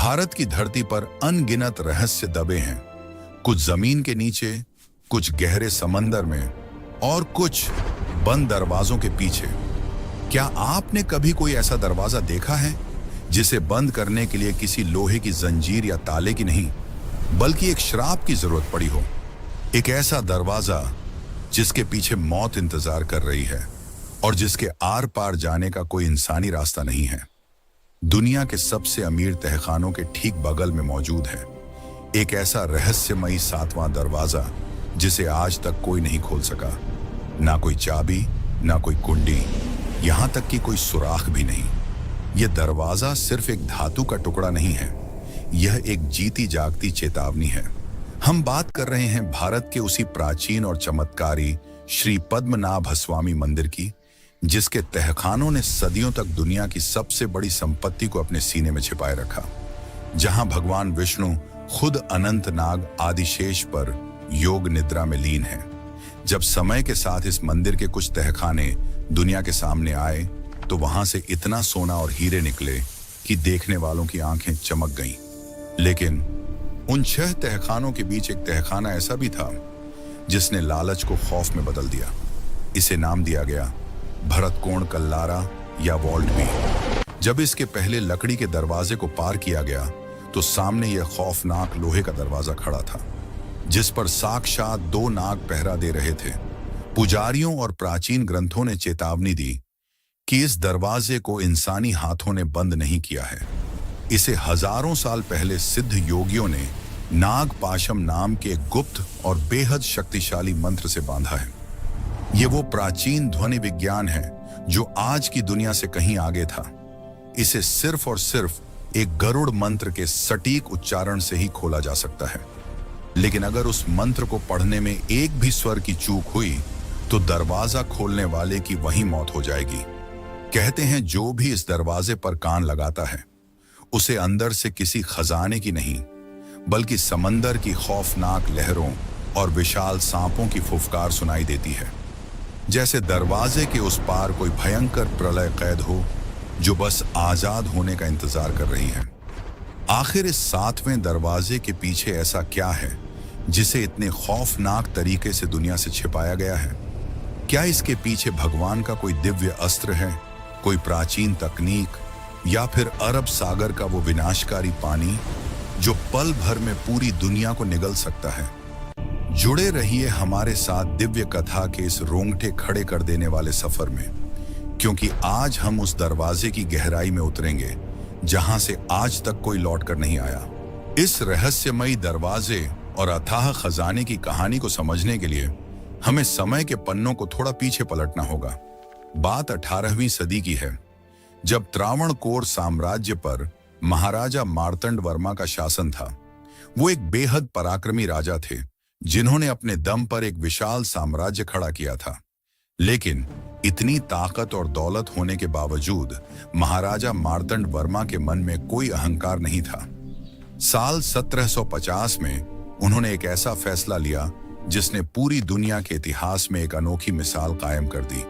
भारत की धरती पर अनगिनत रहस्य दबे हैं, कुछ जमीन के नीचे, कुछ गहरे समंदर में और कुछ बंद दरवाजों के पीछे। क्या आपने कभी कोई ऐसा दरवाजा देखा है जिसे बंद करने के लिए किसी लोहे की जंजीर या ताले की नहीं, बल्कि एक श्राप की जरूरत पड़ी हो? एक ऐसा दरवाजा जिसके पीछे मौत इंतजार कर रही है और जिसके आर पार जाने का कोई इंसानी रास्ता नहीं है। दुनिया के सबसे अमीर तहखानों के ठीक बगल में मौजूद है एक ऐसा रहस्यमयी सातवां दरवाजा जिसे आज तक कोई नहीं खोल सका। ना कोई चाबी, ना कोई कुंडी, यहां तक कि कोई सुराख भी नहीं। यह दरवाजा सिर्फ एक धातु का टुकड़ा नहीं है, यह एक जीती जागती चेतावनी है। हम बात कर रहे हैं भारत के उसी प्राचीन और चमत्कारी श्री पद्मनाभ स्वामी मंदिर की, जिसके तहखानों ने सदियों तक दुनिया की सबसे बड़ी संपत्ति को अपने सीने में छिपाए रखा। जहां भगवान विष्णु खुद अनंत नाग आदिशेष पर योग निद्रा में लीन है। जब समय के साथ इस मंदिर के कुछ तहखाने दुनिया के सामने आए तो वहां से इतना सोना और हीरे निकले कि देखने वालों की आंखें चमक गईं। लेकिन उन 6 तहखानों के बीच एक तहखाना ऐसा भी था जिसने लालच को खौफ में बदल दिया। इसे नाम दिया गया भरतकोण कल्लारा या वॉल्ट बी। जब इसके पहले लकड़ी के दरवाजे को पार किया गया तो सामने यह खौफनाक लोहे का दरवाजा खड़ा था, जिस पर साक्षात 2 नाग पहरा दे रहे थे। पुजारियों और प्राचीन ग्रंथों ने चेतावनी दी कि इस दरवाजे को इंसानी हाथों ने बंद नहीं किया है। इसे हजारों साल पहले सिद्ध योगियों ने नाग पाशम नाम के गुप्त और बेहद शक्तिशाली मंत्र से बांधा है। ये वो प्राचीन ध्वनि विज्ञान है जो आज की दुनिया से कहीं आगे था। इसे सिर्फ और सिर्फ एक गरुड़ मंत्र के सटीक उच्चारण से ही खोला जा सकता है। लेकिन अगर उस मंत्र को पढ़ने में एक भी स्वर की चूक हुई तो दरवाजा खोलने वाले की वहीं मौत हो जाएगी। कहते हैं जो भी इस दरवाजे पर कान लगाता है उसे अंदर से किसी खजाने की नहीं, बल्कि समंदर की खौफनाक लहरों और विशाल सांपों की फुफकार सुनाई देती है। जैसे दरवाजे के उस पार कोई भयंकर प्रलय कैद हो जो बस आजाद होने का इंतजार कर रही है। आखिर इस 7वें दरवाजे के पीछे ऐसा क्या है जिसे इतने खौफनाक तरीके से दुनिया से छिपाया गया है? क्या इसके पीछे भगवान का कोई दिव्य अस्त्र है, कोई प्राचीन तकनीक, या फिर अरब सागर का वो विनाशकारी पानी जो पल भर में पूरी दुनिया को निगल सकता है? जुड़े रहिए हमारे साथ दिव्य कथा के इस रोंगटे खड़े कर देने वाले सफर में, क्योंकि आज हम उस दरवाजे की गहराई में उतरेंगे जहां से आज तक कोई लौट कर नहीं आया। इस रहस्यमयी दरवाजे और अथाह खजाने की कहानी को समझने के लिए हमें समय के पन्नों को थोड़ा पीछे पलटना होगा। बात 18वीं सदी की है, जब त्रावणकोर साम्राज्य पर महाराजा मार्तंड वर्मा का शासन था। वो एक बेहद पराक्रमी राजा थे जिन्होंने अपने दम पर एक विशाल साम्राज्य खड़ा किया था। लेकिन इतनी ताकत और दौलत होने के बावजूद महाराजा मार्तंड वर्मा के मन में कोई अहंकार नहीं था। साल 1750 में उन्होंने एक ऐसा फैसला लिया जिसने पूरी दुनिया के इतिहास में एक अनोखी मिसाल कायम कर दी।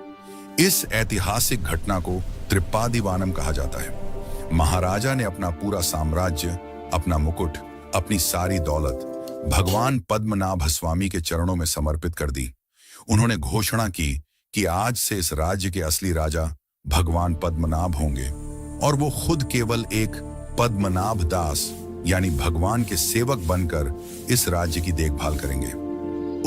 इस ऐतिहासिक घटना को त्रिपादिवानम कहा जाता है। महाराजा ने अपना पूरा साम्राज्य, अपना मुकुट, अपनी सारी दौलत भगवान पद्मनाभ स्वामी के चरणों में समर्पित कर दी। उन्होंने घोषणा की कि आज से इस राज्य के असली राजा भगवान पद्मनाभ होंगे और वो खुद केवल एक पद्मनाभ दास यानी भगवान के सेवक बनकर इस राज्य की देखभाल करेंगे।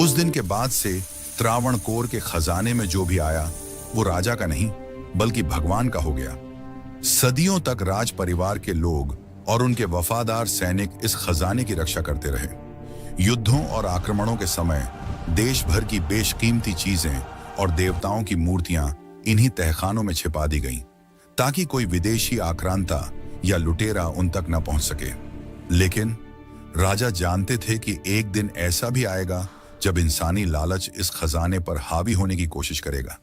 उस दिन के बाद से त्रावणकोर के खजाने में जो भी आया वो राजा का नहीं बल्कि भगवान का हो गया। सदियों तक राज परिवार के लोग और उनके वफादार सैनिक इस खजाने की रक्षा करते रहे। युद्धों और आक्रमणों के समय देश भर की बेशकीमती चीजें और देवताओं की मूर्तियां इन्हीं तहखानों में छिपा दी गईं, ताकि कोई विदेशी आक्रांता या लुटेरा उन तक न पहुंच सके। लेकिन राजा जानते थे कि एक दिन ऐसा भी आएगा जब इंसानी लालच इस खजाने पर हावी होने की कोशिश करेगा।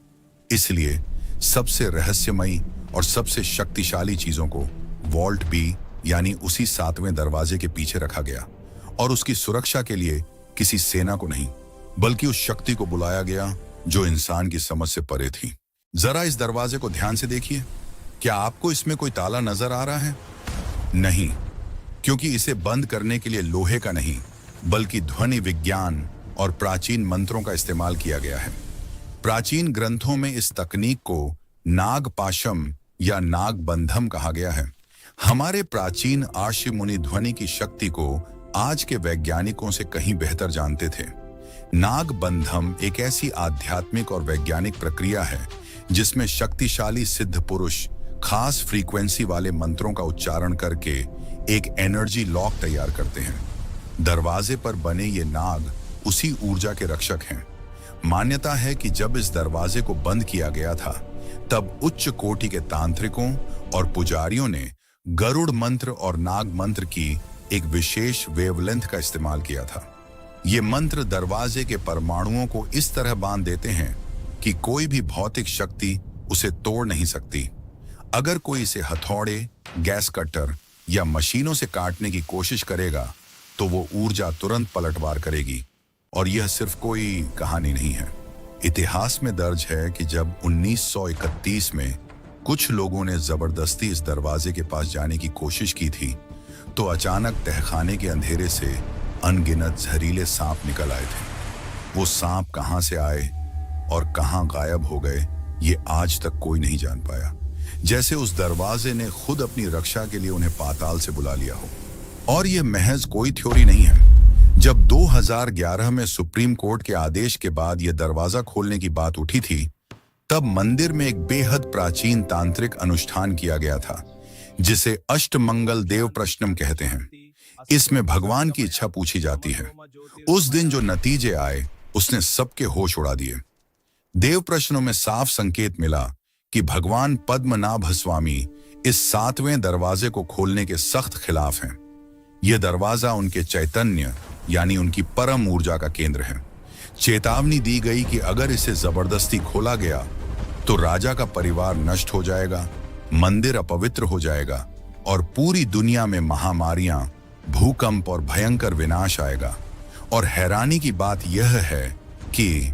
इसलिए सबसे रहस्यमयी और सबसे शक्तिशाली चीजों को वॉल्ट बी यानी उसी 7वें दरवाजे के पीछे रखा गया और उसकी सुरक्षा के लिए किसी सेना को नहीं बल्कि उस शक्ति को बुलाया गया जो इंसान की समझ से परे थी। जरा इस दरवाजे को ध्यान से देखिए। क्या आपको इसमें कोई ताला नजर आ रहा है? नहीं, क्योंकि इसे बंद करने के लिए लोहे का नहीं बल्कि ध्वनि विज्ञान और प्राचीन मंत्रों का इस्तेमाल किया गया है। प्राचीन ग्रंथों में इस तकनीक को नागपाशम या नागबंधम कहा गया है। हमारे प्राचीन आर्षि मुनि ध्वनि की शक्ति को आज के वैज्ञानिकों से कहीं बेहतर जानते थे। नागबंधम एक ऐसी आध्यात्मिक और वैज्ञानिक प्रक्रिया है जिसमें शक्तिशाली सिद्ध पुरुष खास फ्रीक्वेंसी वाले मंत्रों का उच्चारण करके एक एनर्जी लॉक तैयार करते हैं। दरवाजे पर बने ये नाग उसी ऊर्जा के रक्षक हैं। मान्यता है कि जब इस दरवाजे को बंद किया गया था तब उच्च कोटि के तांत्रिकों और पुजारियों ने गरुड़ मंत्र और नाग मंत्र की एक विशेष वेवलेंथ का इस्तेमाल किया था। ये मंत्र दरवाजे के परमाणुओं को इस तरह बांध देते हैं कि कोई भी भौतिक शक्ति उसे तोड़ नहीं सकती। अगर कोई इसे हथौड़े, गैस कटर या मशीनों से काटने की कोशिश करेगा तो वो ऊर्जा तुरंत पलटवार करेगी। और यह सिर्फ कोई कहानी नहीं है। इतिहास में दर्ज है कि जब 1931 में कुछ लोगों ने जबरदस्ती इस दरवाजे के पास जाने की कोशिश की थी तो अचानक तहखाने के अंधेरे से अनगिनत जहरीले सांप निकल आए थे। वो सांप कहां से आए और कहां गायब हो गए ये आज तक कोई नहीं जान पाया। जैसे उस दरवाजे ने खुद अपनी रक्षा के लिए उन्हें पाताल से बुला लिया हो। और ये महज कोई थ्योरी नहीं है। जब 2011 में सुप्रीम कोर्ट के आदेश के बाद यह दरवाजा खोलने की बात उठी थी तब मंदिर में एक बेहद प्राचीन तांत्रिक अनुष्ठान किया गया था जिसे अष्टमंगल देव प्रश्नम कहते हैं। इसमें भगवान की इच्छा पूछी जाती है। उस दिन जो नतीजे आए उसने सबके होश उड़ा दिए। देव प्रश्नों में साफ संकेत मिला कि भगवान पद्मनाभ स्वामी इस 7वें दरवाजे को खोलने के सख्त खिलाफ हैं। यह दरवाजा उनके चैतन्य यानी उनकी परम ऊर्जा का केंद्र है। चेतावनी दी गई कि अगर इसे जबरदस्ती खोला गया तो राजा का परिवार नष्ट हो जाएगा, मंदिर अपवित्र हो जाएगा और पूरी दुनिया में महामारियां, भूकंप और भयंकर विनाश आएगा। और हैरानी की बात यह है कि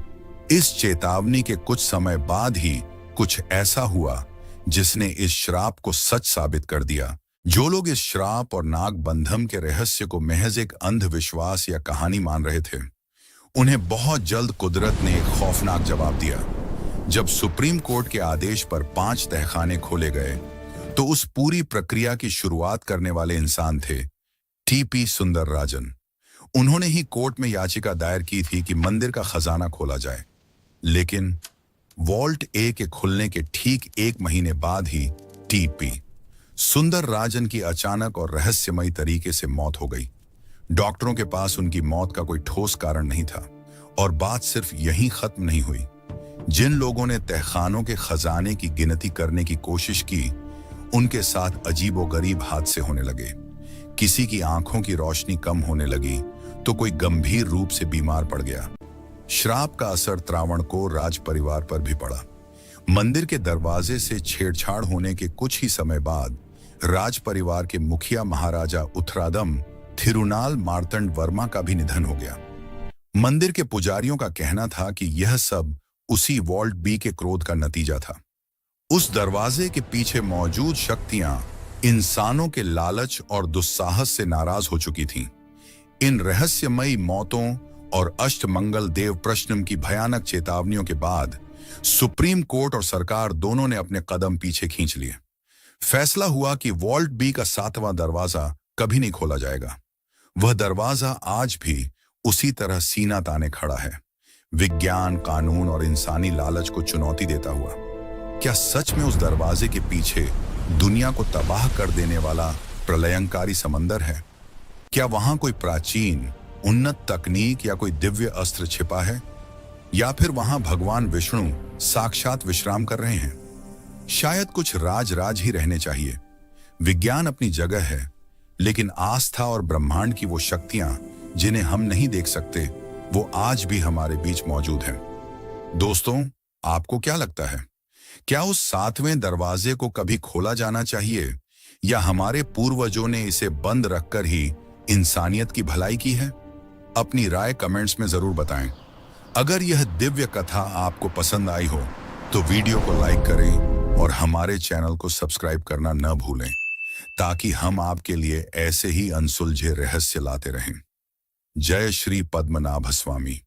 इस चेतावनी के कुछ समय बाद ही कुछ ऐसा हुआ जिसने इस श्राप को सच साबित कर दिया। जो लोग इस श्राप और नागबंधम के रहस्य को महज एक अंधविश्वास या कहानी मान रहे थे उन्हें बहुत जल्द कुदरत ने एक खौफनाक जवाब दिया। जब सुप्रीम कोर्ट के आदेश पर 5 तहखाने खोले गए तो उस पूरी प्रक्रिया की शुरुआत करने वाले इंसान थे टीपी सुंदरराजन। उन्होंने ही कोर्ट में याचिका दायर की थी कि मंदिर का खजाना खोला जाए। लेकिन वॉल्ट ए के खुलने के ठीक 1 महीने बाद ही टीपी सुंदरराजन की अचानक और रहस्यमयी तरीके से मौत हो गई। डॉक्टरों के पास उनकी मौत का कोई ठोस कारण नहीं था। और बात सिर्फ यहीं खत्म नहीं हुई। जिन लोगों ने तहखानों के खजाने की गिनती करने की कोशिश की उनके साथ अजीबोगरीब हादसे होने लगे। किसी की आंखों की रोशनी कम होने लगी तो कोई गंभीर रूप से बीमार पड़ गया। श्राप का असर त्रावणकोर राज परिवार पर भी पड़ा। मंदिर के दरवाजे से छेड़छाड़ होने के कुछ ही समय बाद राज परिवार के मुखिया महाराजा उथरादम थिरुनाल मार्तंड वर्मा का भी निधन हो गया। मंदिर के पुजारियों का कहना था कि यह सब उसी वॉल्ट बी के क्रोध का नतीजा था। उस दरवाजे के पीछे मौजूद शक्तियां इंसानों के लालच और दुस्साहस से नाराज हो चुकी थीं। इन रहस्यमयी मौतों और अष्टमंगल देव प्रश्नम की भयानक चेतावनियों के बाद सुप्रीम कोर्ट और सरकार दोनों ने अपने कदम पीछे खींच लिए। फैसला हुआ कि वॉल्ट बी का 7वां दरवाजा कभी नहीं खोला जाएगा। वह दरवाजा आज भी उसी तरह सीना ताने खड़ा है, विज्ञान, कानून और इंसानी लालच को चुनौती देता हुआ। क्या सच में उस दरवाजे के पीछे दुनिया को तबाह कर देने वाला प्रलयंकारी समंदर है? क्या वहां कोई प्राचीन उन्नत तकनीक या कोई दिव्य अस्त्र छिपा है? या फिर वहां भगवान विष्णु साक्षात विश्राम कर रहे हैं? शायद कुछ राज ही रहने चाहिए। विज्ञान अपनी जगह है, लेकिन आस्था और ब्रह्मांड की वो शक्तियां जिन्हें हम नहीं देख सकते वो आज भी हमारे बीच मौजूद हैं। दोस्तों, आपको क्या लगता है? क्या उस 7वें दरवाजे को कभी खोला जाना चाहिए या हमारे पूर्वजों ने इसे बंद रखकर ही इंसानियत की भलाई की है? अपनी राय कमेंट्स में जरूर बताएं। अगर यह दिव्य कथा आपको पसंद आई हो तो वीडियो को लाइक करें और हमारे चैनल को सब्सक्राइब करना न भूलें ताकि हम आपके लिए ऐसे ही अनसुलझे रहस्य लाते रहें। जय श्री पद्मनाभ स्वामी।